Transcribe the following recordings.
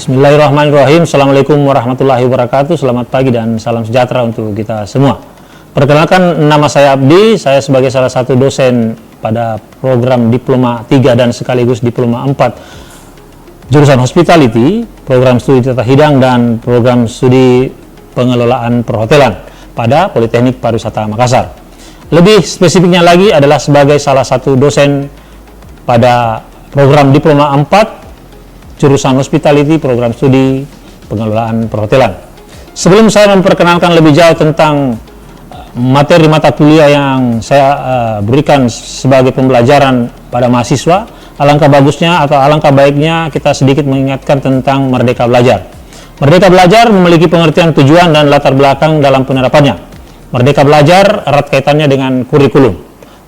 Bismillahirrahmanirrahim. Assalamualaikum warahmatullahi wabarakatuh. Selamat pagi dan salam sejahtera untuk kita semua. Perkenalkan, nama saya Abdi. Saya sebagai salah satu dosen pada program Diploma 3 dan sekaligus Diploma 4 jurusan Hospitality, program studi tata hidang dan program studi pengelolaan perhotelan pada Politeknik Pariwisata Makassar. Lebih spesifiknya lagi adalah sebagai salah satu dosen pada program Diploma 4 jurusan Hospitality, program studi pengelolaan perhotelan. Sebelum saya memperkenalkan lebih jauh tentang materi mata kuliah yang saya berikan sebagai pembelajaran pada mahasiswa, alangkah bagusnya atau alangkah baiknya kita sedikit mengingatkan tentang Merdeka Belajar. Merdeka Belajar memiliki pengertian tujuan dan latar belakang dalam penerapannya. Merdeka Belajar erat kaitannya dengan kurikulum.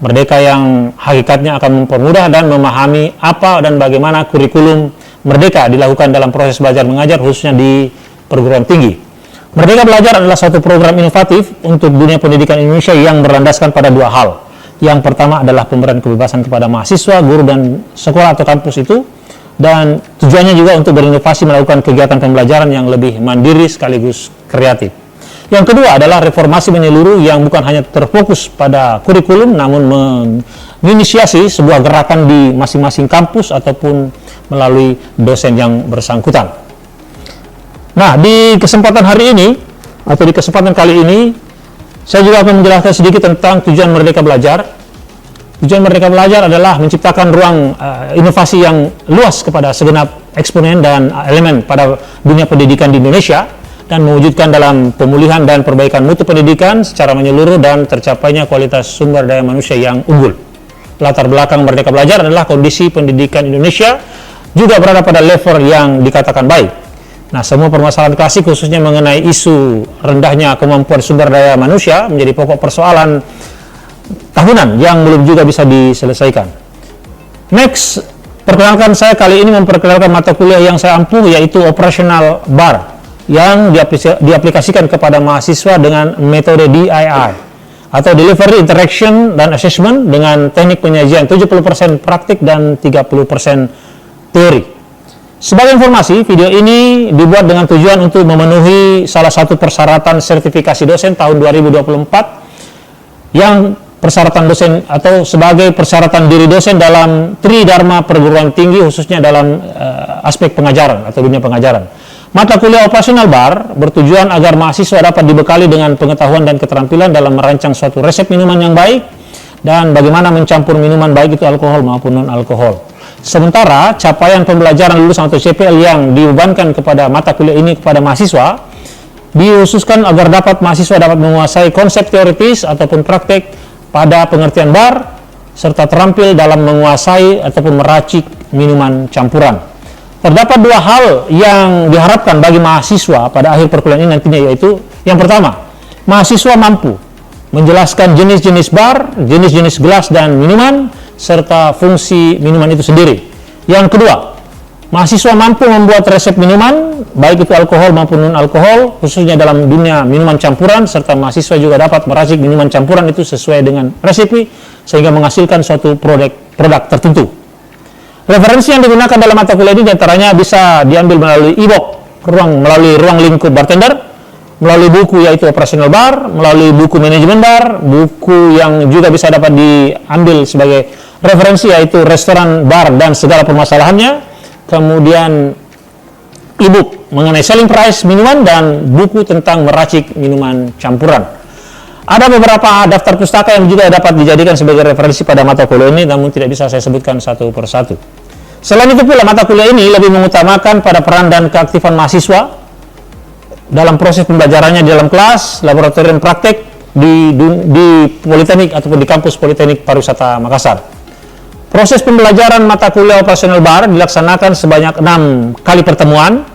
Merdeka yang hakikatnya akan mempermudah dan memahami apa dan bagaimana kurikulum Merdeka dilakukan dalam proses belajar mengajar khususnya di perguruan tinggi. Merdeka Belajar adalah suatu program inovatif untuk dunia pendidikan Indonesia yang berlandaskan pada dua hal. Yang pertama adalah pemberian kebebasan kepada mahasiswa, guru dan sekolah atau kampus itu, dan tujuannya juga untuk berinovasi melakukan kegiatan pembelajaran yang lebih mandiri sekaligus kreatif. Yang kedua adalah reformasi menyeluruh yang bukan hanya terfokus pada kurikulum namun menginisiasi sebuah gerakan di masing-masing kampus ataupun melalui dosen yang bersangkutan. Nah, di kesempatan hari ini atau di kesempatan kali ini saya juga akan menjelaskan sedikit tentang tujuan Merdeka Belajar. Tujuan Merdeka Belajar adalah menciptakan ruang inovasi yang luas kepada segenap eksponen dan elemen pada dunia pendidikan di Indonesia dan mewujudkan dalam pemulihan dan perbaikan mutu pendidikan secara menyeluruh dan tercapainya kualitas sumber daya manusia yang unggul. Latar belakang Merdeka Belajar adalah kondisi pendidikan Indonesia juga berada pada level yang dikatakan baik. Nah, semua permasalahan klasik khususnya mengenai isu rendahnya kemampuan sumber daya manusia menjadi pokok persoalan tahunan yang belum juga bisa diselesaikan. Next, perkenalkan saya kali ini memperkenalkan mata kuliah yang saya ampuh, yaitu Operational Bar yang diaplikasikan kepada mahasiswa dengan metode DIY atau Delivery, Interaction, dan Assessment dengan teknik penyajian 70% praktik dan 30% teori. Sebagai informasi, video ini dibuat dengan tujuan untuk memenuhi salah satu persyaratan sertifikasi dosen tahun 2024 yang persyaratan dosen atau sebagai persyaratan diri dosen dalam Tridharma perguruan tinggi khususnya dalam aspek pengajaran atau dunia pengajaran. Mata kuliah Operational Bar bertujuan agar mahasiswa dapat dibekali dengan pengetahuan dan keterampilan dalam merancang suatu resep minuman yang baik dan bagaimana mencampur minuman baik itu alkohol maupun non-alkohol. Sementara capaian pembelajaran lulusan atau CPL yang dibebankan kepada mata kuliah ini kepada mahasiswa dikhususkan agar mahasiswa dapat menguasai konsep teoritis ataupun praktek pada pengertian bar serta terampil dalam menguasai ataupun meracik minuman campuran. Terdapat dua hal yang diharapkan bagi mahasiswa pada akhir perkuliahan ini nantinya, yaitu yang pertama, mahasiswa mampu menjelaskan jenis-jenis bar, jenis-jenis gelas dan minuman serta fungsi minuman itu sendiri. Yang kedua, mahasiswa mampu membuat resep minuman, baik itu alkohol maupun non-alkohol, khususnya dalam dunia minuman campuran, serta mahasiswa juga dapat meracik minuman campuran itu sesuai dengan resepi, sehingga menghasilkan suatu produk tertentu. Referensi yang digunakan dalam mata kuliah ini diantaranya bisa diambil melalui e-book, melalui ruang lingkup bartender, melalui buku yaitu Operational Bar, melalui buku Manajemen Bar, buku yang juga bisa dapat diambil sebagai referensi yaitu Restoran Bar dan Segala Permasalahannya, kemudian e-book mengenai selling price minuman, dan buku tentang meracik minuman campuran. Ada beberapa daftar pustaka yang juga dapat dijadikan sebagai referensi pada mata kuliah ini, namun tidak bisa saya sebutkan satu persatu. Selain itu pula, mata kuliah ini lebih mengutamakan pada peran dan keaktifan mahasiswa dalam proses pembelajarannya di dalam kelas, laboratorium praktek di Politeknik ataupun di kampus Politeknik Pariwisata Makassar. Proses pembelajaran mata kuliah Operational Bar dilaksanakan sebanyak 6 kali pertemuan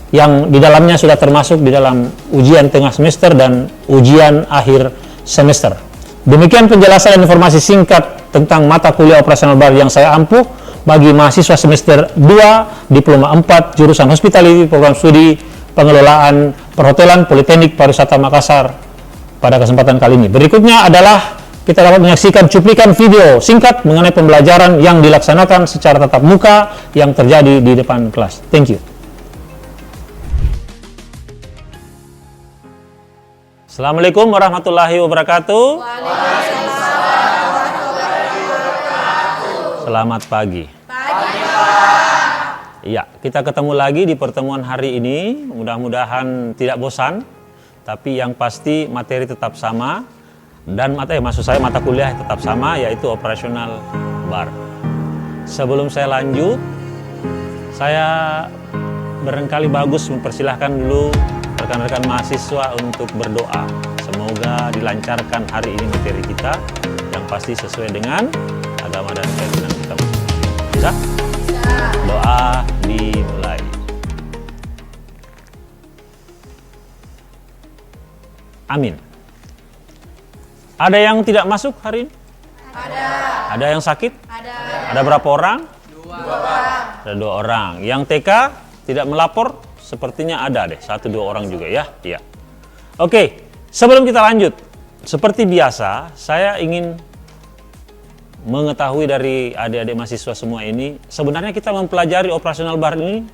yang di dalamnya sudah termasuk di dalam ujian tengah semester dan ujian akhir semester. Demikian penjelasan dan informasi singkat tentang mata kuliah Operational Bar yang saya ampuh bagi mahasiswa semester 2 Diploma 4 jurusan Hospitality, program studi pengelolaan perhotelan Politeknik Pariwisata Makassar pada kesempatan kali ini. Berikutnya adalah kita dapat menyaksikan cuplikan video singkat mengenai pembelajaran yang dilaksanakan secara tatap muka yang terjadi di depan kelas. Thank you. Assalamualaikum warahmatullahi wabarakatuh. Selamat pagi. Iya, kita ketemu lagi di pertemuan hari ini. Mudah-mudahan tidak bosan, tapi yang pasti materi tetap sama dan maksud saya mata kuliah tetap sama, yaitu operasional bar. Sebelum saya lanjut, saya barangkali bagus mempersilahkan dulu rekan-rekan mahasiswa untuk berdoa. Semoga dilancarkan hari ini materi kita yang pasti sesuai dengan agama dan keyakinan kita. Bisa? Doa dimulai. Amin. Ada yang tidak masuk hari ini? Ada yang sakit? Ada berapa orang? 2 orang. Ada 2 orang. Yang TK tidak melapor? Sepertinya ada deh, 1-2 orang juga ya. Iya. Oke, sebelum kita lanjut, seperti biasa, saya ingin mengetahui dari adik-adik mahasiswa semua ini, sebenarnya kita mempelajari operasional bar ini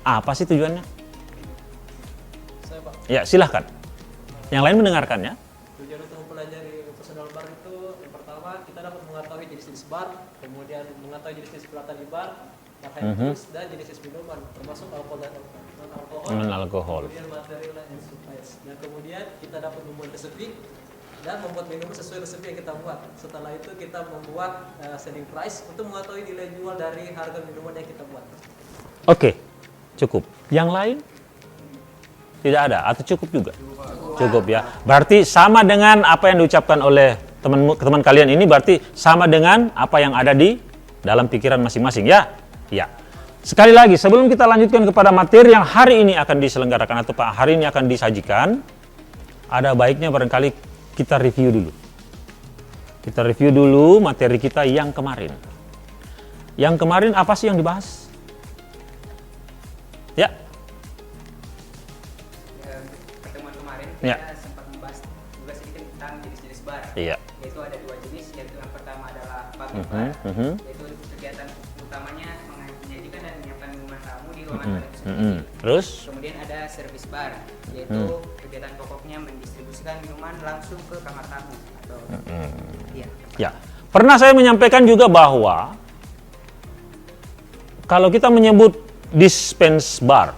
apa sih tujuannya? Saya, Pak. Ya, silahkan. Yang lain mendengarkannya. Tujuan untuk mempelajari operasional bar itu yang pertama kita dapat mengetahui jenis-jenis bar, kemudian mengetahui jenis-jenis peralatan di bar, terus dan jenis-jenis minuman, termasuk alkohol dan non-alkohol. Non-alkohol. Kemudian material and supplies. Dan kemudian kita dapat membuat resep dan membuat minuman sesuai resep yang kita buat. Setelah itu kita membuat selling price untuk mengetahui nilai jual dari harga minuman yang kita buat. Oke, cukup. Yang lain? Tidak ada atau cukup juga? Cukup ya. Berarti sama dengan apa yang diucapkan oleh teman kalian ini, berarti sama dengan apa yang ada di dalam pikiran masing-masing ya? Ya. Sekali lagi, sebelum kita lanjutkan kepada materi yang hari ini akan diselenggarakan atau hari ini akan disajikan, ada baiknya barangkali kita review dulu. Kita review dulu materi kita yang kemarin. Yang kemarin apa sih yang dibahas? Ya. Pertemuan kemarin Ya. kita sempat membahas juga sedikit tentang jenis-jenis bar. Iya. Yaitu ada 2 jenis, yaitu yang pertama adalah public bar, yaitu kegiatan utamanya menyajikan dan menyiapkan minuman tamu di ruangan bar itu sendiri. Terus? Kemudian ada service bar, yaitu kegiatan pokoknya mendistribusikan minuman langsung ke kamar tamu atau iya. Ya. Pernah saya menyampaikan juga bahwa kalau kita menyebut dispense bar,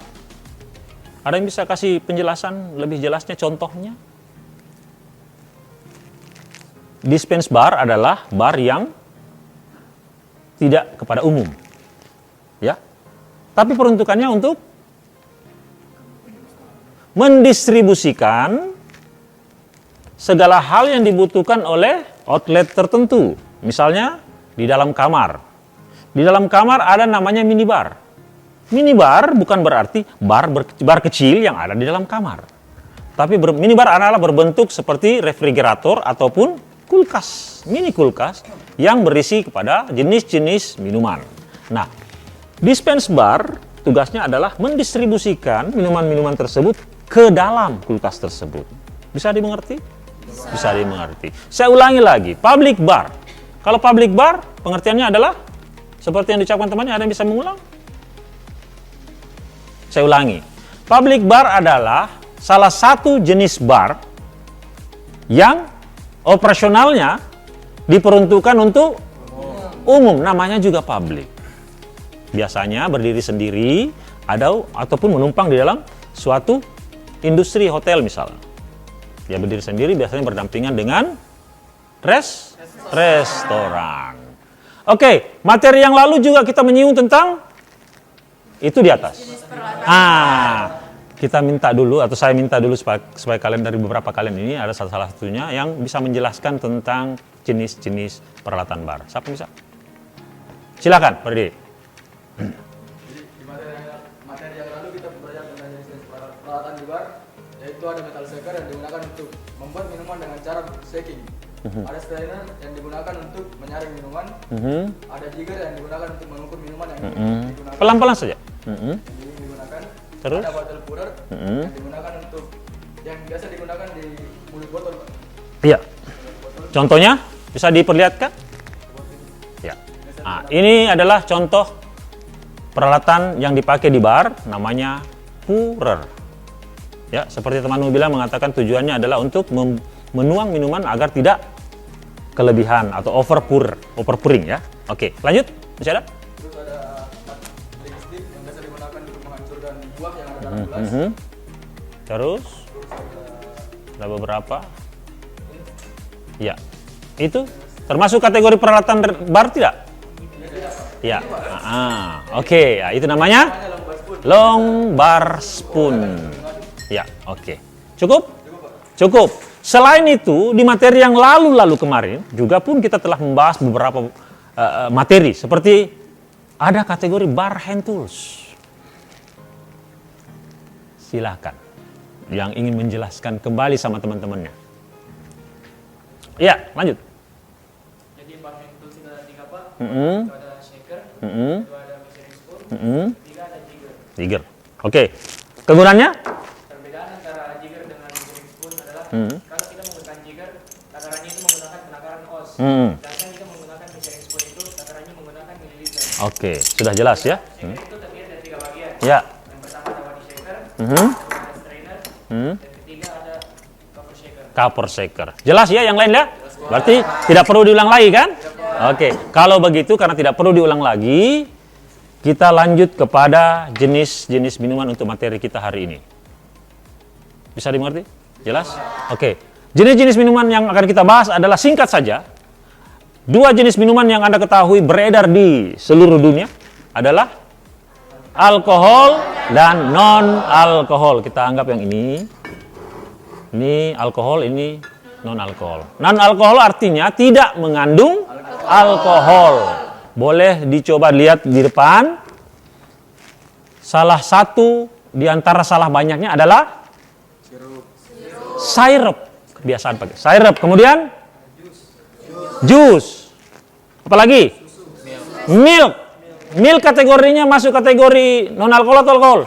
ada yang bisa kasih penjelasan lebih jelasnya contohnya? Dispense bar adalah bar yang tidak kepada umum. Ya. Tapi peruntukannya untuk mendistribusikan segala hal yang dibutuhkan oleh outlet tertentu. Misalnya di dalam kamar. Di dalam kamar ada namanya minibar. Minibar bukan berarti bar kecil yang ada di dalam kamar. Tapi minibar adalah berbentuk seperti refrigerator ataupun kulkas, mini kulkas yang berisi kepada jenis-jenis minuman. Nah, dispense bar tugasnya adalah mendistribusikan minuman-minuman tersebut ke dalam kulkas tersebut. Bisa dimengerti? Bisa dimengerti. Saya ulangi lagi, public bar. Kalau public bar, pengertiannya adalah seperti yang diucapkan temannya, ada yang bisa mengulang? Saya ulangi. Public bar adalah salah satu jenis bar yang operasionalnya diperuntukkan untuk umum, namanya juga public. Biasanya berdiri sendiri ataupun menumpang di dalam suatu industri hotel misalnya. Dia berdiri sendiri biasanya berdampingan dengan restoran. Oke, materi yang lalu juga kita menyinggung tentang itu di atas. Kita minta dulu atau saya minta dulu supaya kalian dari beberapa kalian ini ada salah satunya yang bisa menjelaskan tentang jenis-jenis peralatan bar. Siapa bisa? Silakan, berdiri. Jadi di materi yang lalu kita belajar tentang jenis peralatan di bar, yaitu ada metal shaker yang digunakan untuk membuat minuman dengan cara shaking. Ada strainer yang digunakan untuk menyaring minuman. Ada jigger yang digunakan untuk mengukur minuman yang digunakan. Pelan-pelan saja. Yang digunakan. Terus? Ada bottle purer yang digunakan untuk yang biasa digunakan di mulut botol. Iya. Contohnya bisa diperlihatkan? Ya. Nah, ini adalah contoh peralatan yang dipakai di bar, namanya purer. Ya, seperti temanmu bilang mengatakan tujuannya adalah untuk menuang minuman agar tidak kelebihan atau overpouring ya. Oke, lanjut. Masih ada? Terus ada drink stick yang biasa digunakan untuk menghancurkan buah yang ada dalam gelas. Terus Terus ada beberapa. Ya, itu termasuk kategori peralatan bar tidak? Ya. Oke, ya, itu namanya long bar spoon. Ya, oke. Cukup? Cukup. Selain itu, di materi yang lalu-lalu kemarin juga pun kita telah membahas beberapa materi seperti ada kategori bar hand tools. Silahkan yang ingin menjelaskan kembali sama teman-temannya. Ya, lanjut. Jadi bar hand tools itu ada 3 Pak. Mm-hmm. Itu ada shaker, Mm-hmm. itu ada measuring spoon, Mm-hmm. 3 ada jigger. Jigger. Oke. Kegunaannya? Perbedaan antara jigger dengan measuring spoon adalah Hmm. kalau kita menggunakan jigger, takarannya itu menggunakan penakaran oz. Hmm. Sedangkan kita menggunakan measuring spoon itu takarannya menggunakan mililiter. Oke, sudah jelas ya? Shaker itu terdiri dari 3 bagian. Ya. Yang pertama ada body shaker, Mhm. kedua ada strainer, Hmm. dan ketiga ada cover shaker. Cover shaker. Jelas ya yang lain ya? Berarti tidak perlu diulang lagi kan? Oke, kalau begitu karena tidak perlu diulang lagi, kita lanjut kepada jenis-jenis minuman untuk materi kita hari ini. Bisa dimengerti? Jelas? Oke. Jenis-jenis minuman yang akan kita bahas adalah singkat saja. 2 jenis minuman yang Anda ketahui beredar di seluruh dunia adalah alkohol dan non-alkohol. Kita anggap yang ini. Ini alkohol, ini non-alkohol. Non-alkohol artinya tidak mengandung alkohol. Boleh dicoba lihat di depan. Salah satu di antara salah banyaknya adalah sirup. Kebiasaan pakai sirup. Kemudian jus. Apalagi? Milk. Milk kategorinya masuk kategori non-alkohol atau alkohol?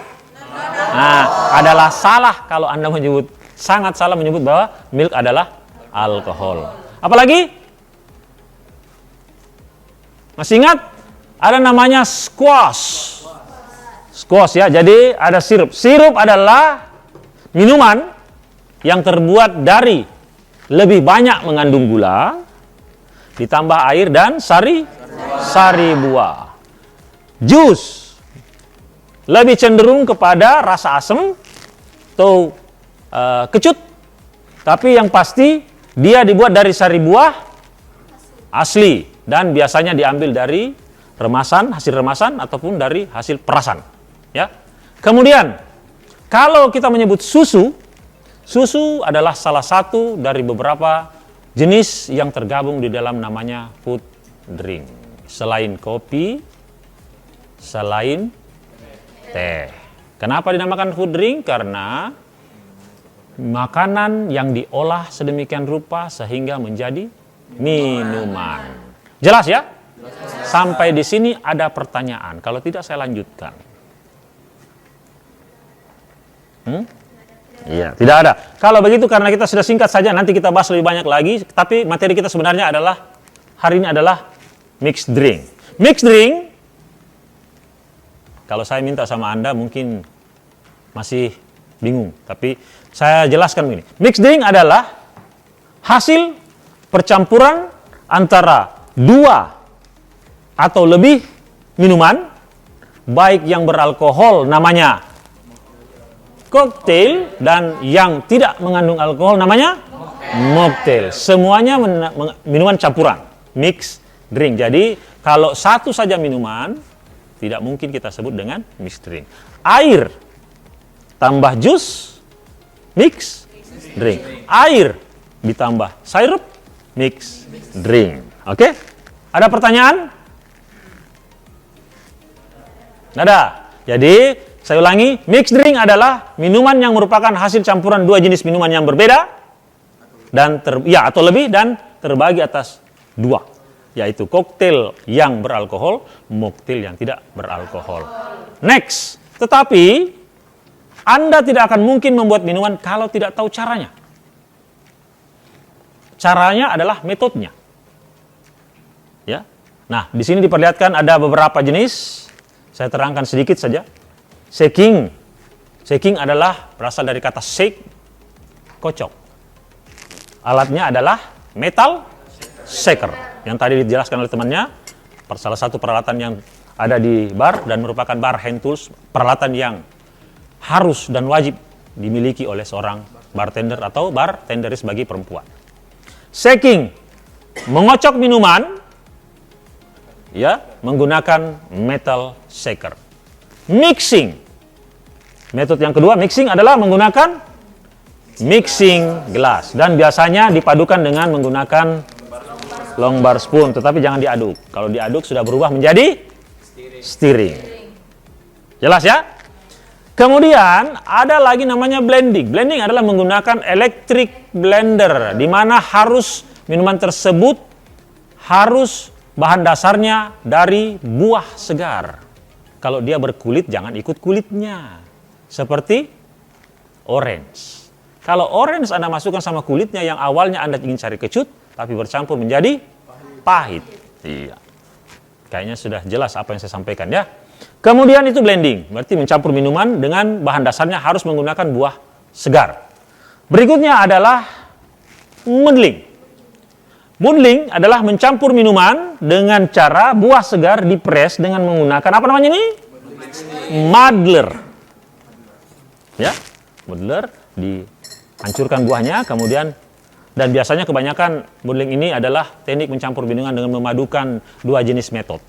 Nah, adalah salah kalau Anda menyebut, sangat salah menyebut bahwa milk adalah alkohol. Apalagi? Masih ingat? Ada namanya squash. Squash ya, jadi ada sirup. Sirup adalah minuman yang terbuat dari lebih banyak mengandung gula, ditambah air dan sari buah. Jus lebih cenderung kepada rasa asam atau kecut, tapi yang pasti dia dibuat dari sari buah asli dan biasanya diambil dari remasan, hasil remasan ataupun dari hasil perasan. Ya. Kemudian kalau kita menyebut susu, susu adalah salah satu dari beberapa jenis yang tergabung di dalam namanya food drink. Selain kopi, selain teh. Kenapa dinamakan food drink? Karena makanan yang diolah sedemikian rupa sehingga menjadi minuman. Jelas ya? Sampai di sini ada pertanyaan. Kalau tidak saya lanjutkan. Iya, tidak ada. Kalau begitu karena kita sudah singkat saja, nanti kita bahas lebih banyak lagi. Tapi materi kita sebenarnya adalah, hari ini adalah mixed drink. Mixed drink, kalau saya minta sama Anda mungkin masih bingung. Tapi saya jelaskan begini. Mixed drink adalah hasil percampuran antara 2 atau lebih minuman, baik yang beralkohol namanya koktail dan yang tidak mengandung alkohol namanya mocktail. Semuanya minuman campuran, mixed drink. Jadi kalau satu saja minuman tidak mungkin kita sebut dengan mixed drink. Air tambah jus mixed drink. Air ditambah sirup mixed drink. Oke? Ada pertanyaan? Nggak ada. Jadi saya ulangi, mixed drink adalah minuman yang merupakan hasil campuran 2 jenis minuman yang berbeda dan atau lebih dan terbagi atas 2, yaitu koktail yang beralkohol, mocktail yang tidak beralkohol. Next, tetapi Anda tidak akan mungkin membuat minuman kalau tidak tahu caranya. Caranya adalah metodenya. Ya. Nah, di sini diperlihatkan ada beberapa jenis. Saya terangkan sedikit saja. Shaking Shaking adalah berasal dari kata shake, kocok. Alatnya adalah metal shaker yang tadi dijelaskan oleh temannya. Salah satu peralatan yang ada di bar dan merupakan bar hand tools, peralatan yang harus dan wajib dimiliki oleh seorang bartender atau bartenderis bagi perempuan. Shaking, mengocok minuman, ya, menggunakan metal shaker. Mixing, metode yang kedua, mixing adalah menggunakan mixing gelas dan biasanya dipadukan dengan menggunakan long bar spoon, tetapi jangan diaduk. Kalau diaduk sudah berubah menjadi stirring. Jelas ya? Kemudian ada lagi namanya blending. Blending adalah menggunakan electric blender, di mana harus minuman tersebut harus bahan dasarnya dari buah segar. Kalau dia berkulit, jangan ikut kulitnya. Seperti orange. Kalau orange Anda masukkan sama kulitnya yang awalnya Anda ingin cari kecut, tapi bercampur menjadi pahit. Iya. Kayaknya sudah jelas apa yang saya sampaikan ya. Kemudian itu blending, berarti mencampur minuman dengan bahan dasarnya harus menggunakan buah segar. Berikutnya adalah muddling. Muddling adalah mencampur minuman dengan cara buah segar dipres dengan menggunakan apa namanya ini? Muddler. Ya, muddler, dihancurkan buahnya, kemudian dan biasanya kebanyakan muddling ini adalah teknik mencampur minuman dengan memadukan dua jenis metode.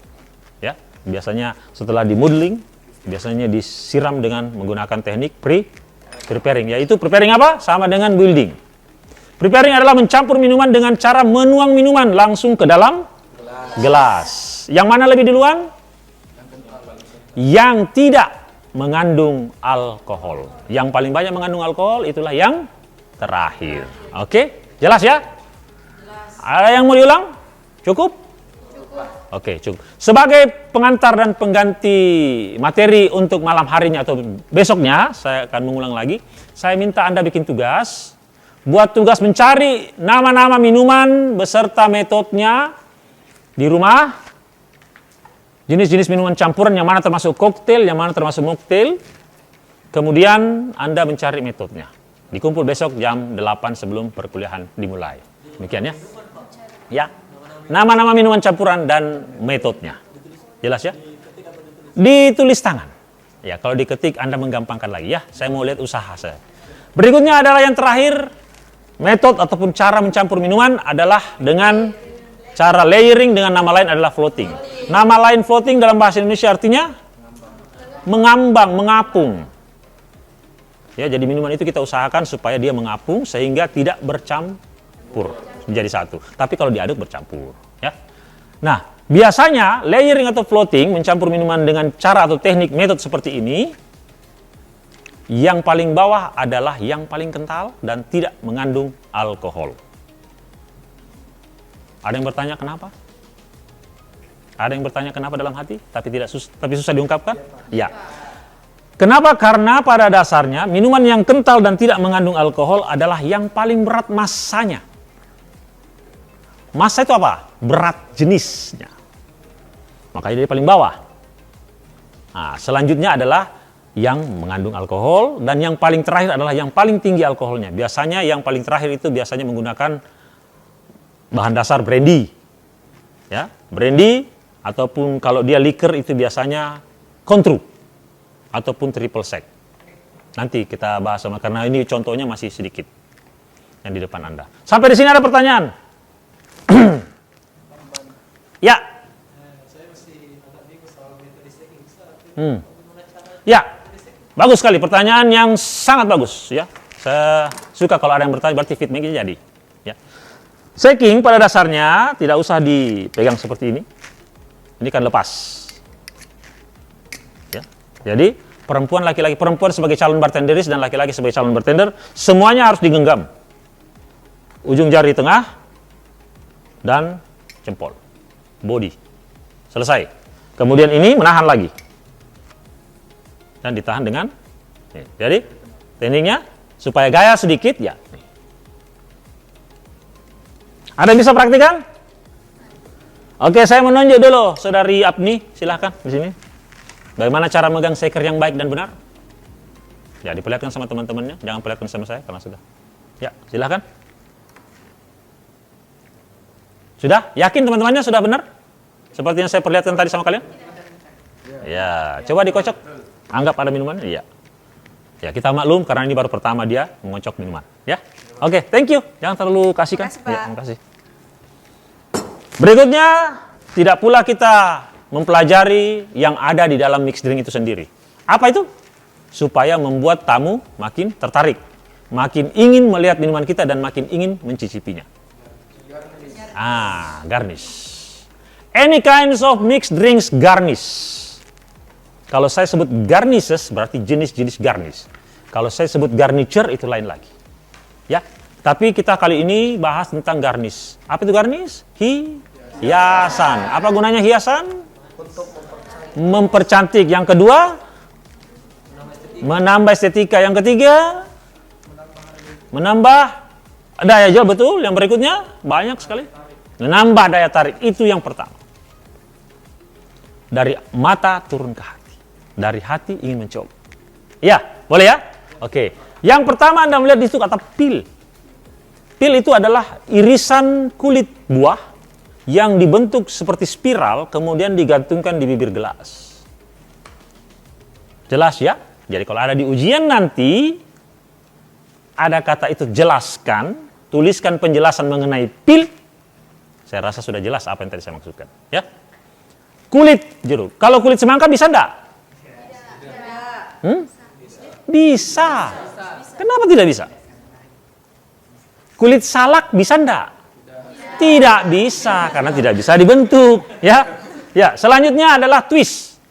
Ya, biasanya setelah di muddling, biasanya disiram dengan menggunakan teknik preparing. Yaitu preparing apa? Sama dengan boiling. Preparing adalah mencampur minuman dengan cara menuang minuman langsung ke dalam gelas. Yang mana lebih duluan? Yang tidak mengandung alkohol. Yang paling banyak mengandung alkohol itulah yang terakhir. Oke? Jelas ya? Jelas. Ada yang mau diulang? Cukup? Cukup. Oke, cukup. Sebagai pengantar dan pengganti materi untuk malam harinya atau besoknya, saya akan mengulang lagi. Saya minta Anda bikin tugas. Buat tugas mencari nama-nama minuman beserta metodenya di rumah. Jenis-jenis minuman campuran yang mana termasuk koktail, yang mana termasuk mocktail. Kemudian Anda mencari metodenya. Dikumpul besok jam 8 sebelum perkuliahan dimulai. Demikian ya. Ya. Nama-nama minuman campuran dan metodenya. Jelas ya? Ditulis tangan. Ya, kalau diketik Anda menggampangkan lagi ya. Saya mau lihat usaha saya. Berikutnya adalah yang terakhir. Metode ataupun cara mencampur minuman adalah dengan cara layering, dengan nama lain adalah floating. Nama lain floating dalam bahasa Indonesia artinya mengambang, mengapung. Ya, jadi minuman itu kita usahakan supaya dia mengapung sehingga tidak bercampur menjadi satu. Tapi kalau diaduk bercampur, ya. Nah, biasanya layering atau floating mencampur minuman dengan cara atau teknik metode seperti ini, yang paling bawah adalah yang paling kental dan tidak mengandung alkohol. Ada yang bertanya kenapa? Ada yang bertanya kenapa dalam hati tapi susah diungkapkan? Ya. Kenapa? Karena pada dasarnya minuman yang kental dan tidak mengandung alkohol adalah yang paling berat massanya. Massa itu apa? Berat jenisnya. Makanya dia paling bawah. Nah, selanjutnya adalah yang mengandung alkohol dan yang paling terakhir adalah yang paling tinggi alkoholnya. Biasanya yang paling terakhir itu biasanya menggunakan bahan dasar brandy. Ya, brandy ataupun kalau dia liquor itu biasanya contru ataupun triple sec. Nanti kita bahas sama, karena ini contohnya masih sedikit yang di depan Anda. Sampai di sini ada pertanyaan? Ya. Saya masih agak bingung soal metode shaking. Ya, bagus sekali. Pertanyaan yang sangat bagus. Ya, saya suka kalau ada yang bertanya, berarti feedbacknya jadi. Ya. Shaking pada dasarnya tidak usah dipegang seperti ini. Ini kan lepas. Ya. Jadi perempuan, laki-laki, perempuan sebagai calon bartenderis dan laki-laki sebagai calon bartender, semuanya harus digenggam. Ujung jari tengah dan jempol. Body. Selesai. Kemudian ini menahan lagi. Dan ditahan dengan nih. Jadi tekniknya supaya gaya sedikit ya. Ada yang bisa praktikan? Oke, saya menunjuk dulu Saudari Apni, silahkan di sini. Bagaimana cara megang shaker yang baik dan benar? Ya, diperlihatkan sama teman-temannya, jangan perlihatkan sama saya karena sudah. Ya, silahkan. Sudah? Yakin teman-temannya sudah benar? Seperti yang saya perlihatkan tadi sama kalian? Ya, coba dikocok. Anggap ada minuman? Iya. Ya, kita maklum karena ini baru pertama dia mengocok minuman. Ya, oke, thank you. Jangan terlalu kasihkan. Ya, terima kasih. Berikutnya, tidak pula kita mempelajari yang ada di dalam mixed drink itu sendiri. Apa itu? Supaya membuat tamu makin tertarik, makin ingin melihat minuman kita dan makin ingin mencicipinya. Garnish. Any kinds of mixed drinks garnish. Kalau saya sebut garnishes berarti jenis-jenis garnish. Kalau saya sebut garniture itu lain lagi. Ya, tapi kita kali ini bahas tentang garnish. Apa itu garnish? Hiasan. Apa gunanya hiasan? Mempercantik. Yang kedua, menambah estetika. Yang ketiga, menambah daya jual. Betul. Yang berikutnya banyak sekali. Menambah daya tarik. Itu yang pertama. Dari mata turun ke hati. Dari hati ingin mencoba. Ya, boleh ya? Oke. Yang pertama Anda melihat di situ kata peel. Peel itu adalah irisan kulit buah yang dibentuk seperti spiral kemudian digantungkan di bibir gelas. Jelas ya? Jadi kalau ada di ujian nanti ada kata itu jelaskan, tuliskan penjelasan mengenai peel. Saya rasa sudah jelas apa yang tadi saya maksudkan, ya. Kulit jeruk. Kalau kulit semangka bisa enggak? Bisa. Kenapa tidak bisa? Kulit salak bisa enggak? Tidak bisa karena tidak bisa dibentuk, ya. Ya, selanjutnya adalah twist.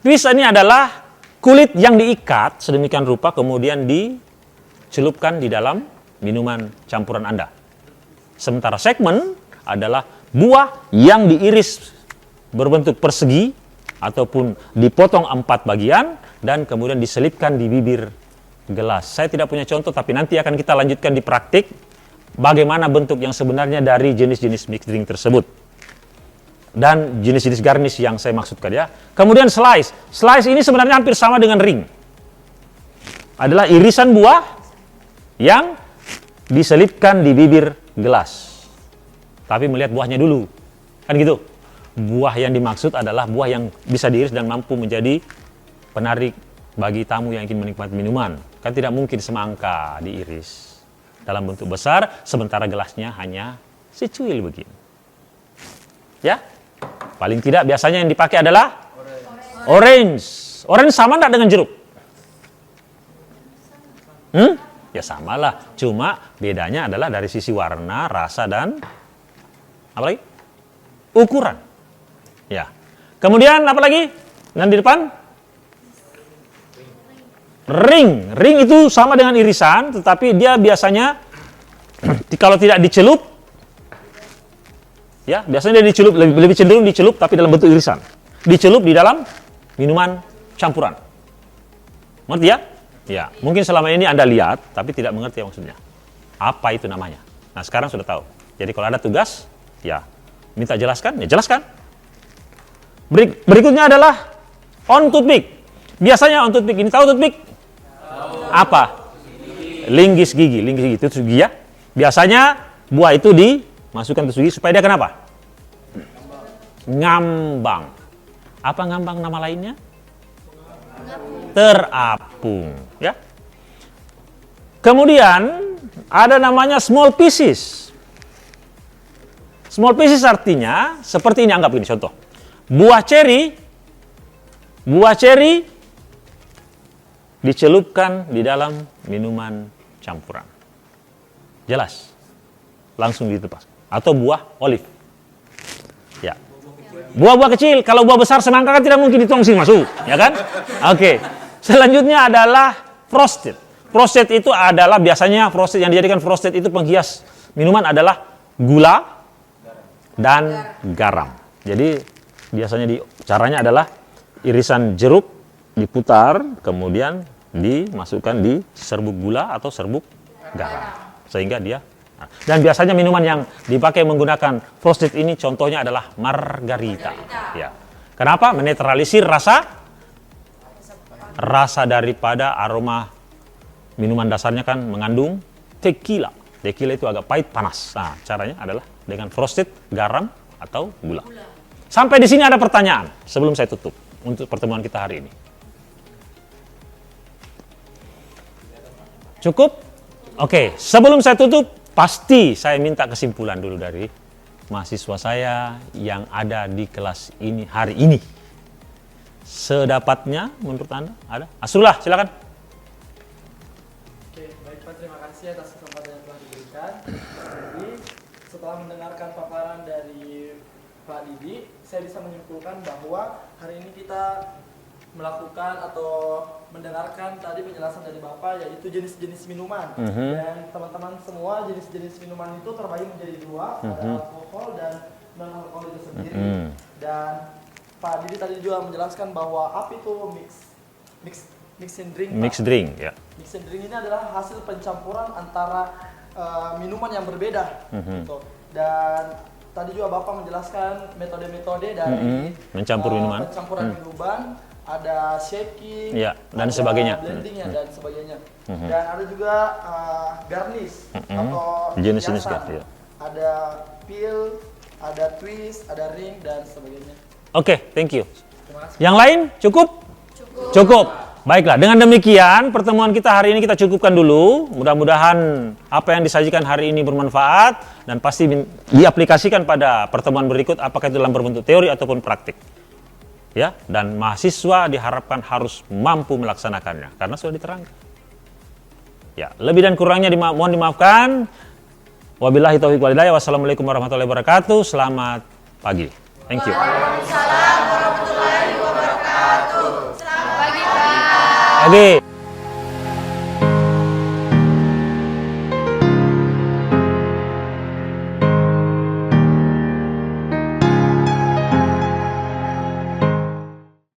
Twist ini adalah kulit yang diikat sedemikian rupa kemudian dicelupkan di dalam minuman campuran Anda. Sementara segmen adalah buah yang diiris berbentuk persegi ataupun dipotong 4 bagian dan kemudian diselipkan di bibir gelas. Saya tidak punya contoh tapi nanti akan kita lanjutkan di praktik bagaimana bentuk yang sebenarnya dari jenis-jenis mixed drink tersebut. Dan jenis-jenis garnish yang saya maksudkan ya. Kemudian slice. Slice ini sebenarnya hampir sama dengan ring. Adalah irisan buah yang diselipkan di bibir gelas. Tapi melihat buahnya dulu. Kan gitu. Buah yang dimaksud adalah buah yang bisa diiris dan mampu menjadi penarik bagi tamu yang ingin menikmati minuman. Kan tidak mungkin semangka diiris dalam bentuk besar, sementara gelasnya hanya secuil begini. Ya, paling tidak biasanya yang dipakai adalah orange. Orange sama enggak dengan jeruk? Ya samalah, cuma bedanya adalah dari sisi warna, rasa, dan apa lagi? Ukuran. Ya. Kemudian apa lagi? Dan di depan? Ring. Ring itu sama dengan irisan, tetapi dia biasanya kalau tidak dicelup, ya biasanya dia dicelup, lebih cenderung dicelup tapi dalam bentuk irisan. Dicelup di dalam minuman campuran. Mengerti ya? Ya, mungkin selama ini Anda lihat tapi tidak mengerti maksudnya. Apa itu namanya? Nah, sekarang sudah tahu. Jadi kalau ada tugas, ya minta jelaskan, ya jelaskan. Berikutnya adalah on toothpick. Biasanya on toothpick ini tahu toothpick? Apa? Linggis gigi, tusuk gigi ya. Biasanya buah itu dimasukkan tusuk gigi supaya dia kenapa? Ngambang. Apa ngambang nama lainnya? Terapung, ya. Kemudian ada namanya small pieces. Small pieces artinya seperti ini, anggap ini contoh. Buah ceri dicelupkan di dalam minuman campuran. Jelas? Langsung ditepas. Atau buah olive. Ya. Buah-buah kecil, kalau buah besar semangka kan tidak mungkin dituang sini masuk, ya kan? Oke. Selanjutnya adalah frosted. Frosted itu adalah biasanya frosted yang dijadikan frosted itu penghias minuman adalah gula dan garam. Jadi biasanya caranya adalah irisan jeruk diputar, kemudian dimasukkan di serbuk gula atau serbuk garam, sehingga dia. Dan biasanya minuman yang dipakai menggunakan frosted ini contohnya adalah margarita. Ya. Kenapa? Menetralisir rasa daripada aroma minuman dasarnya kan mengandung tequila. Tequila itu agak pahit, panas. Nah, caranya adalah dengan frosted, garam, atau gula. Sampai di sini ada pertanyaan sebelum saya tutup untuk pertemuan kita hari ini. Cukup? Oke, sebelum saya tutup, pasti saya minta kesimpulan dulu dari mahasiswa saya yang ada di kelas ini hari ini. Sedapatnya menurut Anda ada? Asrullah, silakan. Oke, baik Pak, terima kasih atas kesempatan yang telah diberikan. Jadi, setelah mendengarkan paparan dari Pak Didi, saya bisa menyimpulkan bahwa hari ini kita melakukan atau mendengarkan tadi penjelasan dari Bapak, yaitu jenis-jenis minuman. Dan teman-teman semua, jenis-jenis minuman itu terbagi menjadi dua, ada alkohol dan non-alkohol itu sendiri. Dan Pak Didi tadi juga menjelaskan bahwa apa itu mixing drink. Mixed drink, ya. Mixing drink ini adalah hasil pencampuran antara minuman yang berbeda. Gitu. Dan tadi juga Bapak menjelaskan metode-metode dari mencampur minuman. Pencampuran minuman, ada shaking, Ya, dan ada sebagainya. blendingnya dan sebagainya. Dan ada juga garnish atau Jenis-jenis hiasan. ya. Ada peel, ada twist, ada ring dan sebagainya. Oke, thank you. Terima kasih. Yang lain cukup? Cukup. Baiklah, dengan demikian pertemuan kita hari ini kita cukupkan dulu. Mudah-mudahan apa yang disajikan hari ini bermanfaat dan pasti diaplikasikan pada pertemuan berikut, apakah itu dalam berbentuk teori ataupun praktik. Ya, dan mahasiswa diharapkan harus mampu melaksanakannya karena sudah diterangkan. Ya, lebih dan kurangnya mohon dimaafkan. Wabillahi taufiq wal hidayah. Wassalamualaikum warahmatullahi wabarakatuh. Selamat pagi. Thank you. Waalaikumsalam warahmatullahi wabarakatuh. Selamat pagi, Pak. Pagi.